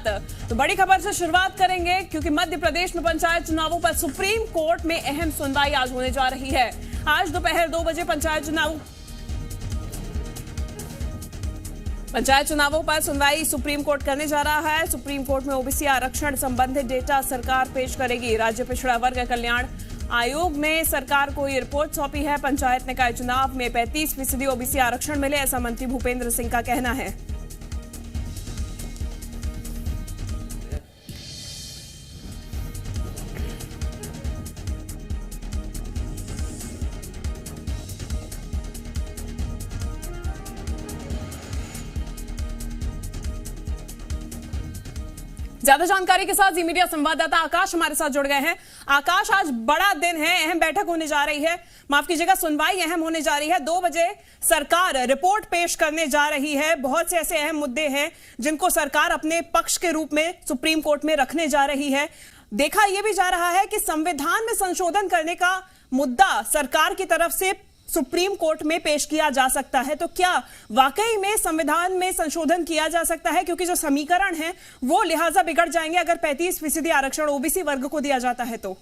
बात। तो बड़ी खबर से शुरुआत करेंगे क्योंकि मध्य प्रदेश में पंचायत चुनावों पर सुप्रीम कोर्ट में अहम सुनवाई आज होने जा रही है। आज दोपहर 2 बजे पंचायत चुनावों पर सुनवाई सुप्रीम कोर्ट करने जा रहा है। सुप्रीम कोर्ट में ओबीसी आरक्षण संबंधित डेटा सरकार पेश करेगी। राज्य पिछड़ा वर्ग कल्याण आयोग ने सरकार को ये रिपोर्ट सौंपी है। पंचायत निकाय चुनाव में 35% ओबीसी आरक्षण मिले, ऐसा मंत्री भूपेंद्र सिंह का कहना है। ज्यादा जानकारी के साथ जी मीडिया संवाददाता आकाश हमारे साथ जुड़ गए हैं। आकाश, आज बड़ा दिन है, अहम बैठक होने जा रही है, माफ कीजिएगा सुनवाई अहम होने जा रही है। 2 बजे सरकार रिपोर्ट पेश करने जा रही है। बहुत से ऐसे अहम मुद्दे हैं जिनको सरकार अपने पक्ष के रूप में सुप्रीम कोर्ट में रखने जा रही है। देखा यह भी जा रहा है कि संविधान में संशोधन करने का मुद्दा सरकार की तरफ से सुप्रीम कोर्ट में पेश किया जा सकता है। तो क्या वाकई में संविधान में संशोधन किया जा सकता है? क्योंकि जो समीकरण है वो लिहाजा बिगड़ जाएंगे अगर 35% आरक्षण ओबीसी वर्ग को दिया जाता है। तो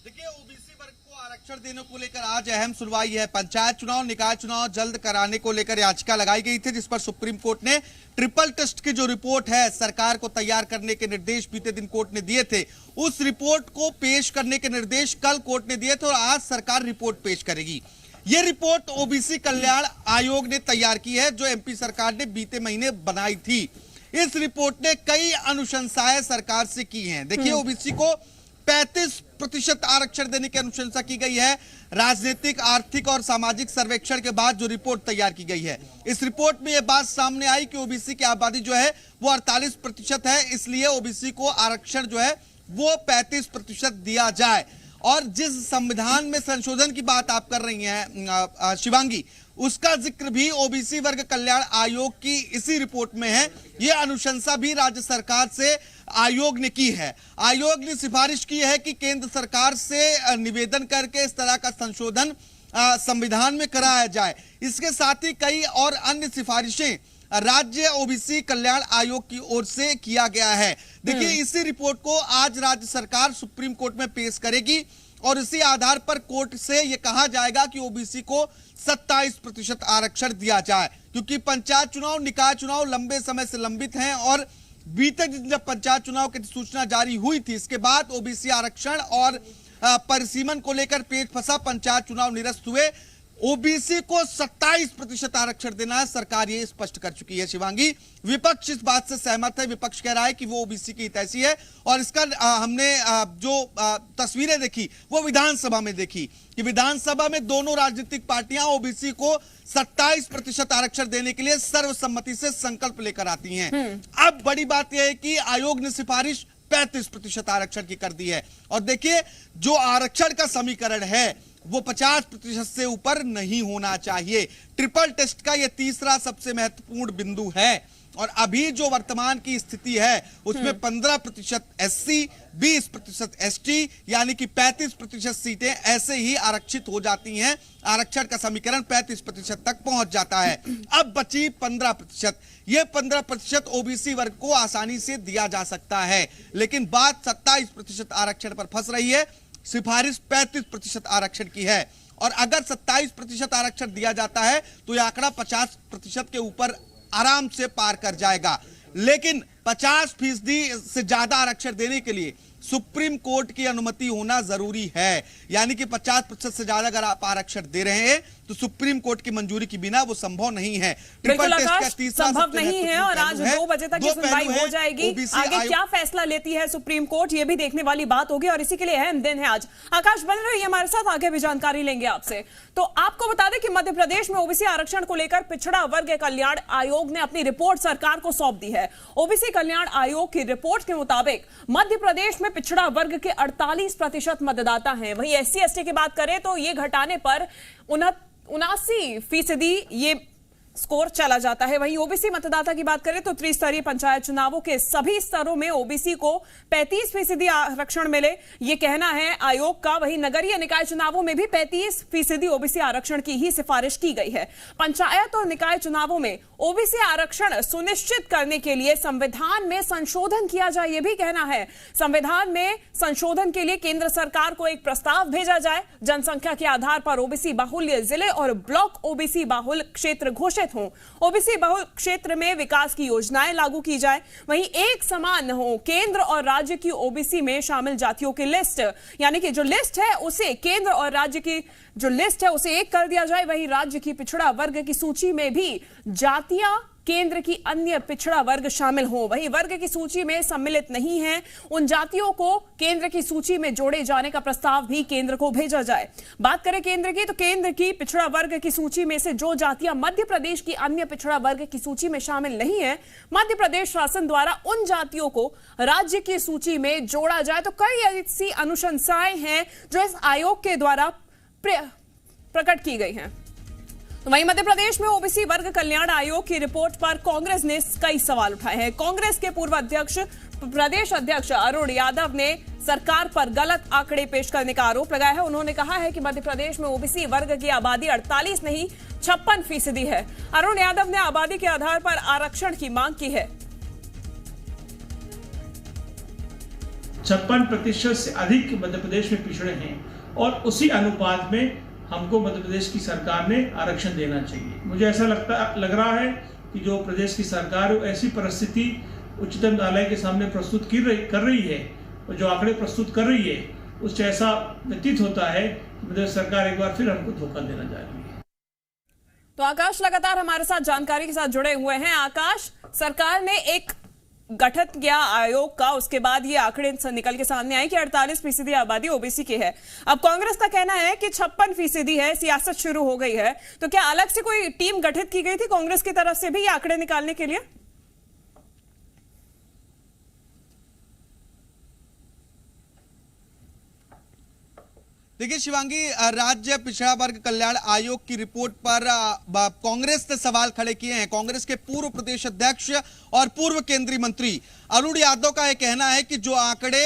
देखिए, ओबीसी वर्ग को आरक्षण देने को लेकर आज अहम सुनवाई है। पंचायत चुनाव, निकाय चुनाव जल्द कराने को लेकर याचिका लगाई गई थी, जिस पर सुप्रीम कोर्ट ने ट्रिपल टेस्ट की जो रिपोर्ट है सरकार को तैयार करने के निर्देश बीते दिन कोर्ट ने दिए थे, उस रिपोर्ट को पेश करने के निर्देश कल कोर्ट ने दिए थे और आज सरकार रिपोर्ट पेश करेगी। यह रिपोर्ट ओबीसी कल्याण आयोग ने तैयार की है, जो एमपी सरकार ने बीते महीने बनाई थी। इस रिपोर्ट ने कई अनुशंसाएं सरकार से की हैं। देखिए, ओबीसी को 35% आरक्षण देने की अनुशंसा की गई है। राजनीतिक, आर्थिक और सामाजिक सर्वेक्षण के बाद जो रिपोर्ट तैयार की गई है, इस रिपोर्ट में यह बात सामने आई कि ओबीसी की आबादी जो है वो 48% है, इसलिए ओबीसी को आरक्षण जो है वो 35% दिया जाए। और जिस संविधान में संशोधन की बात आप कर रही हैं शिवांगी, उसका जिक्र भी ओबीसी वर्ग कल्याण आयोग की इसी रिपोर्ट में है। यह अनुशंसा भी राज्य सरकार से आयोग ने की है। आयोग ने सिफारिश की है कि केंद्र सरकार से निवेदन करके इस तरह का संशोधन संविधान में कराया जाए। इसके साथ ही कई और अन्य सिफारिशें राज्य ओबीसी कल्याण आयोग की ओर से किया गया है। देखिए, इसी रिपोर्ट को आज राज्य सरकार सुप्रीम कोर्ट में पेश करेगी और इसी आधार पर कोर्ट से यह कहा जाएगा कि ओबीसी को 27% आरक्षण दिया जाए, क्योंकि पंचायत चुनाव, निकाय चुनाव लंबे समय से लंबित हैं और बीते दिन जब पंचायत चुनाव की सूचना जारी हुई थी, इसके बाद ओबीसी आरक्षण और परिसीमन को लेकर पेच फंसा, पंचायत चुनाव निरस्त हुए। ओबीसी को 27% आरक्षण देना है, सरकार ये स्पष्ट कर चुकी है। शिवांगी, विपक्ष इस बात से सहमत है। विपक्ष कह रहा है कि वो ओबीसी की हितैषी है और इसका हमने जो तस्वीरें देखी वो विधानसभा में देखी कि विधानसभा में दोनों राजनीतिक पार्टियां ओबीसी को 27% आरक्षण देने के लिए सर्वसम्मति से संकल्प लेकर आती हैं। अब बड़ी बात यह है कि आयोग ने सिफारिश 35% आरक्षण की कर दी है और देखिए, जो आरक्षण का समीकरण है वो 50% से ऊपर नहीं होना चाहिए। ट्रिपल टेस्ट का यह तीसरा सबसे महत्वपूर्ण बिंदु है और अभी जो वर्तमान की स्थिति है उसमें 15% एससी, 20% एसटी, यानी कि 35% सीटें ऐसे ही आरक्षित हो जाती हैं। आरक्षण का समीकरण 35% तक पहुंच जाता है। अब बची 15%। यह 15% ओबीसी वर्ग को आसानी से दिया जा सकता है, लेकिन बात 27% आरक्षण पर फंस रही है। सिफारिश 35% आरक्षण की है और अगर 27% आरक्षण दिया जाता है तो यह आंकड़ा 50% के ऊपर आराम से पार कर जाएगा। लेकिन 50% से ज्यादा आरक्षण देने के लिए सुप्रीम कोर्ट की अनुमति होना जरूरी है, यानी कि 50% से ज्यादा अगर आप आरक्षण दे रहे हैं तो सुप्रीम कोर्ट की मंजूरी के बिना वो संभव नहीं है। ट्रिपल टेस्ट का तीसरा संभव नहीं है और आज 2 बजे तक ये सुनवाई हो जाएगी। आगे क्या फैसला लेती है सुप्रीम कोर्ट, ये भी देखने वाली बात होगी और इसी के लिए अहम दिन है आज। आकाश, बने रहिए हमारे साथ, आगे भी जानकारी लेंगे आपसे। तो आपको बता दें कि मध्य प्रदेश में ओबीसी आरक्षण को लेकर पिछड़ा वर्ग कल्याण आयोग ने अपनी रिपोर्ट सरकार को सौंप दी है। ओबीसी कल्याण आयोग की रिपोर्ट के मुताबिक मध्य प्रदेश में पिछड़ा वर्ग के 48% मतदाता हैं। वहीं SC ST की बात करें तो ये घटाने पर 79% ये स्कोर चला जाता है। वहीं ओबीसी मतदाता की बात करें तो त्रिस्तरीय पंचायत चुनावों के सभी स्तरों में ओबीसी को 35% आरक्षण मिले, ये कहना है आयोग का। वहीं नगरीय निकाय चुनावों में भी 35% ओबीसी आरक्षण की ही सिफारिश की गई है। पंचायत और निकाय चुनावों में ओबीसी आरक्षण सुनिश्चित करने के लिए संविधान में संशोधन किया जाए, यह भी कहना है। संविधान में संशोधन के लिए केंद्र सरकार को एक प्रस्ताव भेजा जाए। जनसंख्या के आधार पर ओबीसी बाहुल्य जिले और ब्लॉक ओबीसी बाहुल क्षेत्र घोषित हों। ओबीसी बहुल क्षेत्र में विकास की योजनाएं लागू की जाए। वहीं एक समान हो केंद्र और राज्य की ओबीसी में शामिल जातियों की लिस्ट, यानी कि जो लिस्ट है उसे केंद्र और राज्य की जो लिस्ट है उसे एक कर दिया जाए। वहीं राज्य की पिछड़ा वर्ग की सूची में भी जातियां केंद्र की अन्य पिछड़ा वर्ग शामिल हो। वहीं वर्ग की सूची में सम्मिलित नहीं है उन जातियों को केंद्र की सूची में जोड़े जाने का प्रस्ताव भी केंद्र को भेजा जाए। बात करें केंद्र की तो केंद्र की पिछड़ा वर्ग की सूची में से जो जातियां मध्य प्रदेश की अन्य पिछड़ा वर्ग की सूची में शामिल नहीं है, मध्य प्रदेश शासन द्वारा उन जातियों को राज्य की सूची में जोड़ा जाए। तो कई ऐसी अनुशंसाएं हैं जो इस आयोग के द्वारा प्रकट की गई हैं। वहीं मध्य प्रदेश में ओबीसी वर्ग कल्याण आयोग की रिपोर्ट पर कांग्रेस ने कई सवाल उठाए हैं। कांग्रेस के पूर्व अध्यक्ष प्रदेश अध्यक्ष अरुण यादव ने सरकार पर गलत आंकड़े पेश करने का आरोप लगाया है। उन्होंने कहा है कि मध्य प्रदेश में ओबीसी वर्ग की आबादी 48 नहीं 56% है। अरुण यादव ने आबादी के आधार पर आरक्षण की मांग की है। 56% से अधिक मध्य प्रदेश में पिछड़े हैं और उसी अनुपात में हमको मध्य प्रदेश की सरकार ने आरक्षण देना चाहिए। मुझे ऐसा लग रहा है कि जो प्रदेश की सरकार ऐसी परिस्थिति उच्चतम न्यायालय के सामने प्रस्तुत कर रही है और जो आंकड़े प्रस्तुत कर रही है उससे ऐसा व्यतीत होता है कि मध्य प्रदेश सरकार एक बार फिर हमको धोखा देना जा रही है। तो आकाश लगातार हमारे साथ जानकारी के साथ जुड़े हुए हैं। आकाश, सरकार ने एक गठित किया आयोग का, उसके बाद ये आंकड़े निकल के सामने आए कि 48% आबादी ओबीसी की है। अब कांग्रेस का कहना है कि 56% है, सियासत शुरू हो गई है। तो क्या अलग से कोई टीम गठित की गई थी कांग्रेस की तरफ से भी ये आंकड़े निकालने के लिए? देखिए शिवांगी, राज्य पिछड़ा वर्ग कल्याण आयोग की रिपोर्ट पर कांग्रेस ने सवाल खड़े किए हैं। कांग्रेस के पूर्व प्रदेश अध्यक्ष और पूर्व केंद्रीय मंत्री अरुण यादव का यह कहना है कि जो आंकड़े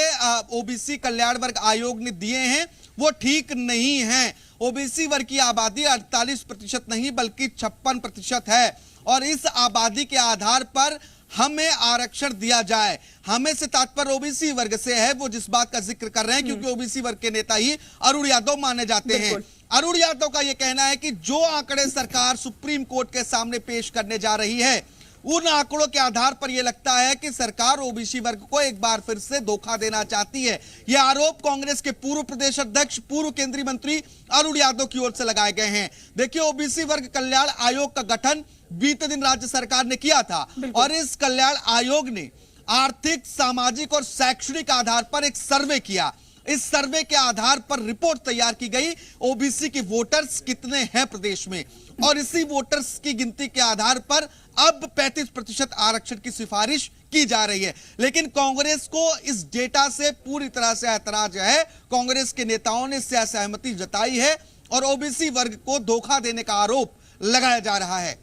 ओबीसी कल्याण वर्ग आयोग ने दिए हैं वो ठीक नहीं हैं। ओबीसी वर्ग की आबादी 48% नहीं बल्कि 56% है और इस आबादी के आधार पर हमें आरक्षण दिया जाए। हमें से तात्पर्य ओबीसी वर्ग से है, वो जिस बात का जिक्र कर रहे हैं क्योंकि ओबीसी वर्ग के नेता ही अरुण यादव माने जाते हैं। अरुण यादव का यह कहना है कि जो आंकड़े सरकार सुप्रीम कोर्ट के सामने पेश करने जा रही है उन आंकड़ों के आधार पर यह लगता है कि सरकार ओबीसी वर्ग को एक बार फिर से धोखा देना चाहती है। यह आरोप कांग्रेस के पूर्व प्रदेश अध्यक्ष पूर्व केंद्रीय मंत्री अरुण यादव की ओर से लगाए गए हैं। देखिए, ओबीसी वर्ग कल्याण आयोग का गठन बीते दिन राज्य सरकार ने किया था और इस कल्याण आयोग ने आर्थिक, सामाजिक और शैक्षणिक आधार पर एक सर्वे किया। इस सर्वे के आधार पर रिपोर्ट तैयार की गई ओबीसी के वोटर्स कितने हैं प्रदेश में और इसी वोटर्स की गिनती के आधार पर अब 35% आरक्षण की सिफारिश की जा रही है। लेकिन कांग्रेस को इस डेटा से पूरी तरह से ऐतराज है। कांग्रेस के नेताओं ने इससे असहमति जताई है और ओबीसी वर्ग को धोखा देने का आरोप लगाया जा रहा है।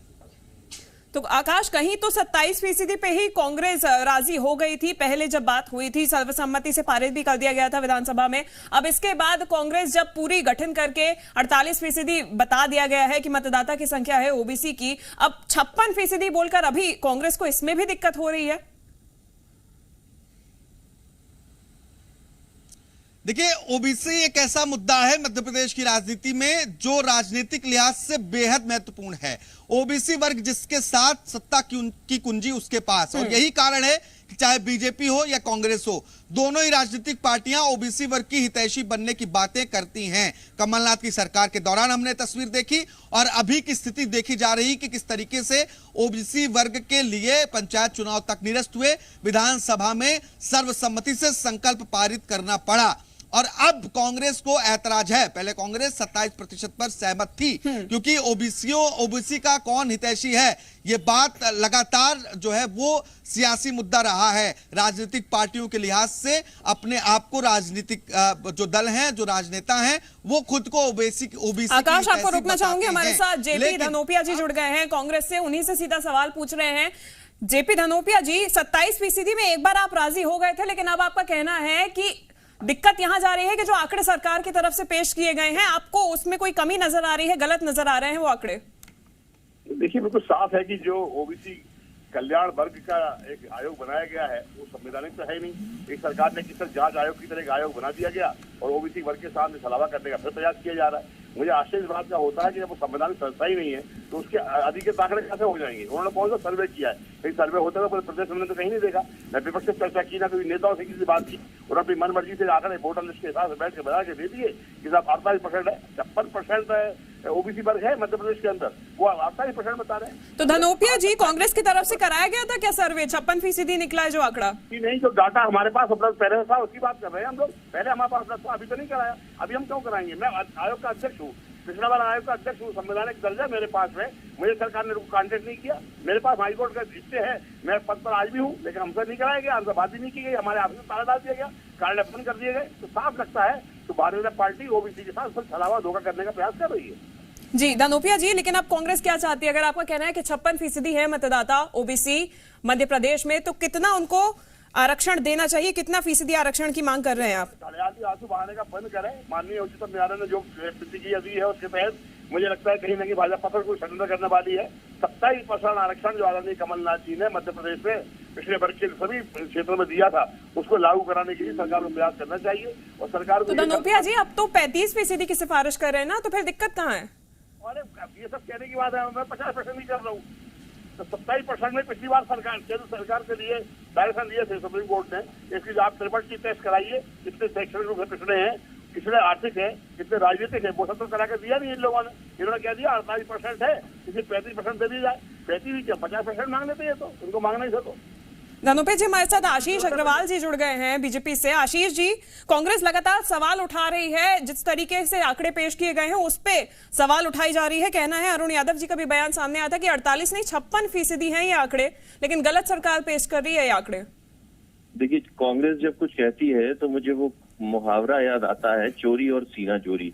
तो आकाश, कहीं तो 27% पे ही कांग्रेस राजी हो गई थी। पहले जब बात हुई थी सर्वसम्मति से पारित भी कर दिया गया था विधानसभा में। अब इसके बाद कांग्रेस जब पूरी गठन करके 48% बता दिया गया है कि मतदाता की संख्या है ओबीसी की, अब 56% बोलकर अभी कांग्रेस को इसमें भी दिक्कत हो रही है। देखिए, ओबीसी एक ऐसा मुद्दा है मध्य प्रदेश की राजनीति में जो राजनीतिक लिहाज से बेहद महत्वपूर्ण है। ओबीसी वर्ग जिसके साथ सत्ता की कुंजी उसके पास, और यही कारण है कि चाहे बीजेपी हो या कांग्रेस हो, दोनों ही राजनीतिक पार्टियां ओबीसी वर्ग की हितैषी बनने की बातें करती हैं। कमलनाथ की सरकार के दौरान हमने तस्वीर देखी और अभी की स्थिति देखी जा रही कि किस तरीके से ओबीसी वर्ग के लिए पंचायत चुनाव तक निरस्त हुए, विधानसभा में सर्वसम्मति से संकल्प पारित करना पड़ा। और अब कांग्रेस को ऐतराज है। पहले कांग्रेस 27% पर सहमत थी, क्योंकि ओबीसी का कौन हितैषी है, ये बात लगातार जो है वो सियासी मुद्दा रहा है। राजनीतिक पार्टियों के लिहाज से अपने आप को राजनीतिक जो दल हैं, जो राजनेता हैं, वो खुद को ओबीसी आकाश, आपको रोकना चाहूंगी, हमारे साथ जेपी धनोपिया जी जुड़ गए हैं कांग्रेस से, उन्हीं से सीधा सवाल पूछ रहे हैं। जेपी धनोपिया जी, 27% में एक बार आप राजी हो गए थे, लेकिन अब आपका कहना है कि दिक्कत यहां जा रही है कि जो आंकड़े सरकार की तरफ से पेश किए गए हैं, आपको उसमें कोई कमी नजर आ रही है, गलत नजर आ रहे हैं वो आंकड़े? देखिए, बिल्कुल साफ है कि जो ओबीसी कल्याण वर्ग का एक आयोग बनाया गया है वो संवैधानिक तो है ही नहीं। एक सरकार ने किस तरह जांच आयोग की तरह एक आयोग बना दिया गया और ओबीसी वर्ग के सामने सलावा करने का फिर प्रयास किया जा रहा है। मुझे आश्चर्य इस बात का होता है कि जब वो संवैधानिक संस्था ही नहीं है तो उसके अधिकृत आंकड़े कैसे हो जाएंगे? उन्होंने कौन सा सर्वे किया है? कहीं सर्वे होता है पूरे प्रदेश में तो कहीं नहीं देखा। न विपक्ष से चर्चा की, ना कोई नेताओं से किसी बात की, और अपनी मन मर्जी से आंकड़े वोटर लिस्ट के हिसाब से बैठ के बना के दे दिए कि साहब 48% है, 56% ओबीसी वर्ग है मध्य प्रदेश के अंदर, वो 48% बता रहे हैं। तो धनोपिया जी, कांग्रेस की तरफ से कराया गया था क्या सर्वे? 56% निकला है जो आंकड़ा? नहीं, जो डाटा हमारे पास उपलब्ध पहले था उसकी बात कर रहे हैं हम लोग। पहले हमारे पास उपलब्ध था, अभी तो नहीं कराया। अभी हम क्यों कराएंगे? मैं आयोग का अध्यक्ष हूँ, पिछड़ा वाला आयोग का अध्यक्ष हूँ, संवैधानिक दर्जा मेरे पास है। मुझे सरकार ने कॉन्टेक्ट नहीं किया, मेरे पास हाईकोर्ट का स्टे है, मैं पद पर आज भी हूँ, लेकिन हमसे नहीं कराया गया, हमसे बात भी नहीं की गई, हमारे ऑफिस में ताला डाल दिया गया, कार्ड बंद कर दिए गए। तो साफ लगता है तो भारतीय जनता पार्टी ओबीसी के साथ छलावा धोखा करने का प्रयास कर रही है। जी धनोपिया जी, लेकिन अब कांग्रेस क्या चाहती है? अगर आपका कहना है कि 56% है मतदाता ओबीसी मध्य प्रदेश में, तो कितना उनको आरक्षण देना चाहिए? कितना फीसदी आरक्षण की मांग कर रहे हैं आप? आंसू बहाने का बंद करें। माननीय उच्चतम न्यायालय ने जो प्रतिक्रिया दी है उसके तहत मुझे लगता है कहीं ना कहीं भाजपा पर कोई षड्यंत्र करने वाली है। 27% आरक्षण जो आदरणीय कमलनाथ जी ने मध्य प्रदेश में पिछले वर्ग के सभी क्षेत्रों में दिया था, उसको लागू कराने के लिए सरकार को प्रयास करना चाहिए। और सरकार को, तो धनोपिया जी, अब तो 35% की सिफारिश कर रहे हैं ना, तो फिर दिक्कत कहाँ है? अरे ये सब कहने की बात है, मैं 50% नहीं कर रहा हूँ। तो 27% में पिछली बार केंद्र सरकार के लिए डायरेक्शन दिए थे सुप्रीम कोर्ट ने, इसकी आप ट्रिपल टी टेस्ट कराइए, कितने शैक्षणिक रूप से पिछड़े हैं, कितने आर्थिक है, कितने राजनीतिक है, वो सब तो करा कर दिया नहीं इन लोगों ने। इन्होंने क्या दिया? 48% है, इसे 35% दे दी जाए। 35 क्या 50% मांग लेते हैं, तो उनको मांगना ही था। तो धनोपिया जी, हमारे साथ आशीष अग्रवाल जी जुड़ गए हैं बीजेपी से। आशीष जी, कांग्रेस लगातार सवाल उठा रही है, जिस तरीके से आंकड़े पेश किए गए हैं उस पे सवाल उठाई जा रही है। कहना है, अरुण यादव जी का भी बयान सामने आया था कि 48 नहीं 56% हैं ये आंकड़े, लेकिन गलत सरकार पेश कर रही है ये आंकड़े। देखिए, कांग्रेस जब कुछ कहती है तो मुझे वो मुहावरा याद आता है, चोरी और सीना चोरी।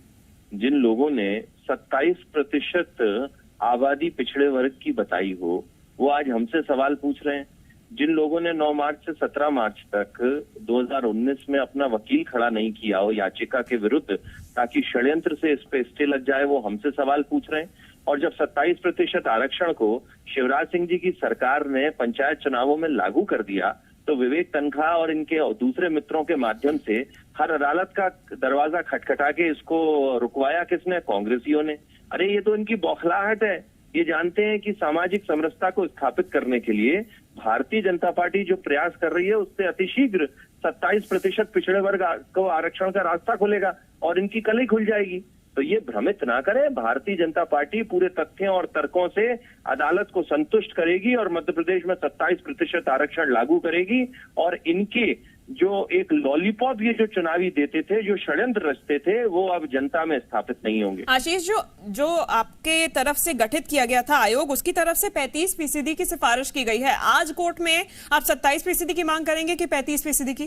जिन लोगों ने 27% आबादी पिछड़े वर्ग की बताई हो, वो आज हमसे सवाल पूछ रहे हैं। जिन लोगों ने 9 मार्च से 17 मार्च तक 2019 में अपना वकील खड़ा नहीं किया हो याचिका के विरुद्ध, ताकि षड्यंत्र से इस पे स्टे लग जाए, वो हमसे सवाल पूछ रहे हैं। और जब 27% आरक्षण को शिवराज सिंह जी की सरकार ने पंचायत चुनावों में लागू कर दिया, तो विवेक तनखा और इनके दूसरे मित्रों के माध्यम से हर अदालत का दरवाजा खटखटा के इसको रुकवाया किसने? कांग्रेसियों ने। अरे ये तो इनकी बौखलाहट है। ये जानते हैं कि सामाजिक समरसता को स्थापित करने के लिए भारतीय जनता पार्टी जो प्रयास कर रही है, उससे अतिशीघ्र 27% पिछड़े वर्ग को आरक्षण का रास्ता खुलेगा और इनकी कल ही खुल जाएगी। तो ये भ्रमित ना करें, भारतीय जनता पार्टी पूरे तथ्यों और तर्कों से अदालत को संतुष्ट करेगी और मध्य प्रदेश में 27% आरक्षण लागू करेगी। और इनके जो एक लॉलीपॉप ये जो चुनावी देते थे, जो षड्यंत्र रचते थे, वो अब जनता में स्थापित नहीं होंगे। आशीष, जो आपके तरफ से गठित किया गया था आयोग, उसकी तरफ से 35% की सिफारिश की गई है। आज कोर्ट में आप 27% की मांग करेंगे कि 35% की?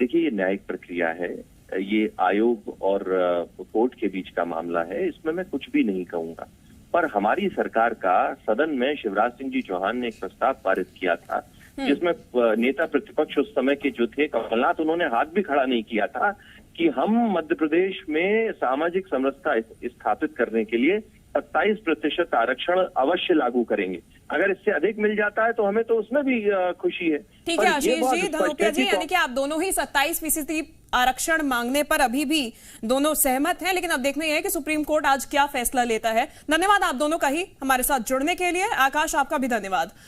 देखिए, ये न्यायिक प्रक्रिया है, ये आयोग और कोर्ट के बीच का मामला है, इसमें मैं कुछ भी नहीं कहूंगा। पर हमारी सरकार का सदन में शिवराज सिंह जी चौहान ने एक प्रस्ताव पारित किया था, जिसमें नेता प्रतिपक्ष उस समय के जो थे कमलनाथ, उन्होंने हाथ भी खड़ा नहीं किया था कि हम मध्य प्रदेश में सामाजिक समरसता स्थापित करने के लिए 27% आरक्षण अवश्य लागू करेंगे। अगर इससे अधिक मिल जाता है तो हमें तो उसमें भी खुशी है। ठीक है आशीष जी, धनोपिया जी, यानी कि आप दोनों ही 27% आरक्षण मांगने पर अभी भी दोनों सहमत हैं, लेकिन अब देखना यह है कि सुप्रीम कोर्ट आज क्या फैसला लेता है। धन्यवाद आप दोनों का ही हमारे साथ जुड़ने के लिए। आकाश, आपका भी धन्यवाद।